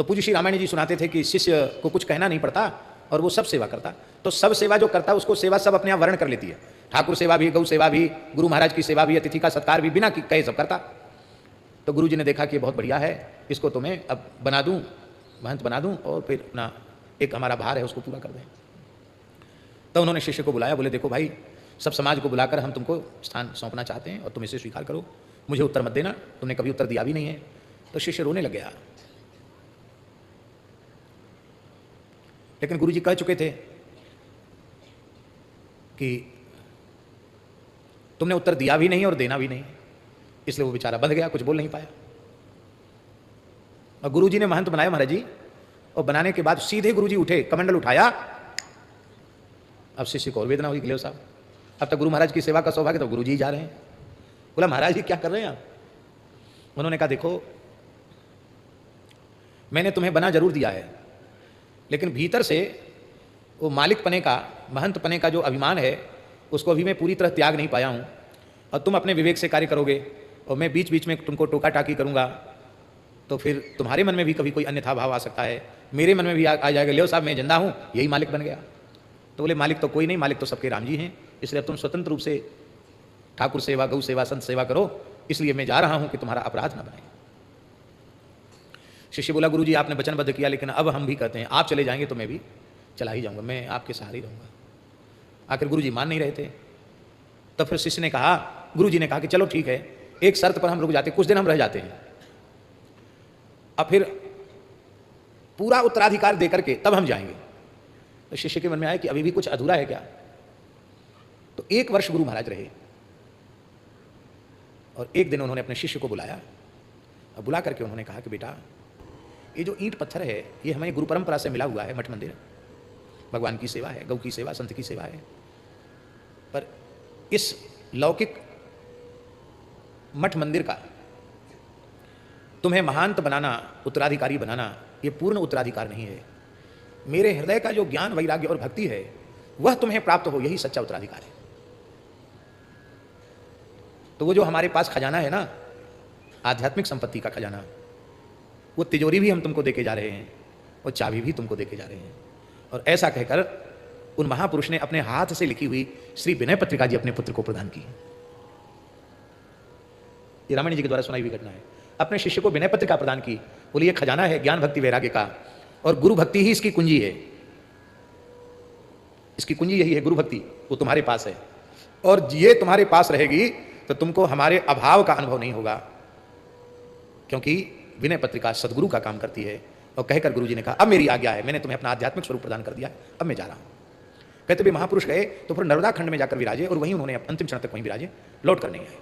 तो पूज्य श्री रामायण जी सुनाते थे कि शिष्य को कुछ कहना नहीं पड़ता और वो सब सेवा करता। तो सब सेवा जो करता उसको सेवा सब अपने आप वर्ण कर लेती है। ठाकुर सेवा भी, गौ सेवा भी, गुरु महाराज की सेवा भी, अतिथि का सत्कार भी बिना कहे सब करता। तो गुरु जी ने देखा कि ये बहुत बढ़िया है, इसको तो मैं अब बना दूं, महंत बना दूं और फिर अपना एक हमारा भार है उसको पूरा कर दें। तो उन्होंने शिष्य को बुलाया, बोले देखो भाई, सब समाज को बुलाकर हम तुमको स्थान सौंपना चाहते हैं और तुम इसे स्वीकार करो, मुझे उत्तर मत देना, तुमने कभी उत्तर दिया भी नहीं है। तो शिष्य रोने लग गया, लेकिन गुरु जी कह चुके थे कि तुमने उत्तर दिया भी नहीं और देना भी नहीं, इसलिए वो बेचारा बंध गया, कुछ बोल नहीं पाया। और गुरु जी ने महंत बनाया महाराज जी, और बनाने के बाद सीधे गुरु जी उठे, कमंडल उठाया। अब शिष्य को और वेदना हुई, गले साहब अब तक गुरु महाराज की सेवा का सौभाग्य तो गुरु जी जा रहे हैं। बोला महाराज जी क्या कर रहे हैं आप? उन्होंने कहा देखो, मैंने तुम्हें बना जरूर दिया है, लेकिन भीतर से वो मालिक पने का, महंत पने का जो अभिमान है उसको अभी मैं पूरी तरह त्याग नहीं पाया हूँ। और तुम अपने विवेक से कार्य करोगे और मैं बीच बीच में तुमको टोका टाकी करूँगा तो फिर तुम्हारे मन में भी कभी कोई अन्यथा भाव आ सकता है, मेरे मन में भी आ जाएगा, ले साहब मैं जिंदा हूँ, यही मालिक बन गया। तो बोले मालिक तो कोई नहीं, मालिक तो सबके राम जी हैं, इसलिए अब तुम स्वतंत्र रूप से ठाकुर सेवा, गौ सेवा, संत सेवा करो, इसलिए मैं जा रहा हूँ कि तुम्हारा अपराध न बने। शिष्य बोला गुरु जी आपने वचनबद्ध किया, लेकिन अब हम भी कहते हैं आप चले जाएंगे तो मैं भी चला ही जाऊँगा, मैं आपके सहारे ही रहूँगा। आखिर गुरु जी मान नहीं रहे थे। तब फिर शिष्य ने कहा, गुरु जी ने कहा कि चलो ठीक है, एक शर्त पर हम रुक जाते, कुछ दिन हम रह जाते हैं, अब फिर पूरा उत्तराधिकार देकर के तब हम जाएंगे। तो शिष्य के मन में आया कि अभी भी कुछ अधूरा है क्या। तो 1 वर्ष गुरु महाराज रहे और एक दिन उन्होंने अपने शिष्य को बुलाया और बुला करके उन्होंने कहा कि बेटा, ये जो ईंट पत्थर है ये हमारी गुरु परंपरा से मिला हुआ है, मठ मंदिर भगवान की सेवा है, गौ की सेवा, संत की सेवा है, पर इस लौकिक मठ मंदिर का तुम्हें महांत बनाना, उत्तराधिकारी बनाना, ये पूर्ण उत्तराधिकार नहीं है। मेरे हृदय का जो ज्ञान, वैराग्य और भक्ति है वह तुम्हें प्राप्त हो, यही सच्चा उत्तराधिकार है। तो वो जो हमारे पास खजाना है ना, आध्यात्मिक संपत्ति का खजाना, वो तिजोरी भी हम तुमको देके जा रहे हैं और चाबी भी तुमको देके जा रहे हैं। और ऐसा कहकर उन महापुरुष ने अपने हाथ से लिखी हुई श्री विनय पत्रिका जी अपने पुत्र को प्रदान की। ये रामायण जी के द्वारा सुनाई हुई घटना है। अपने शिष्य को विनय पत्रिका प्रदान की, बोली ये खजाना है ज्ञान भक्ति वैराग्य का, और गुरु भक्ति ही इसकी कुंजी है, इसकी कुंजी यही है गुरु भक्ति, वो तुम्हारे पास है, और ये तुम्हारे पास रहेगी तो तुमको हमारे अभाव का अनुभव नहीं होगा, क्योंकि विनय पत्रिका सदगुरु का काम करती है। और कहकर गुरु जी ने कहा अब मेरी आज्ञा है, मैंने तुम्हें अपना आध्यात्मिक स्वरूप प्रदान कर दिया है, अब मैं जा रहा हूं। कहते भी महापुरुष गए तो फिर नर्मदा खंड में जाकर विराजे और वहीं उन्होंने अंतिम क्षण तक वहीं विराजे, लौट कर नहीं आए।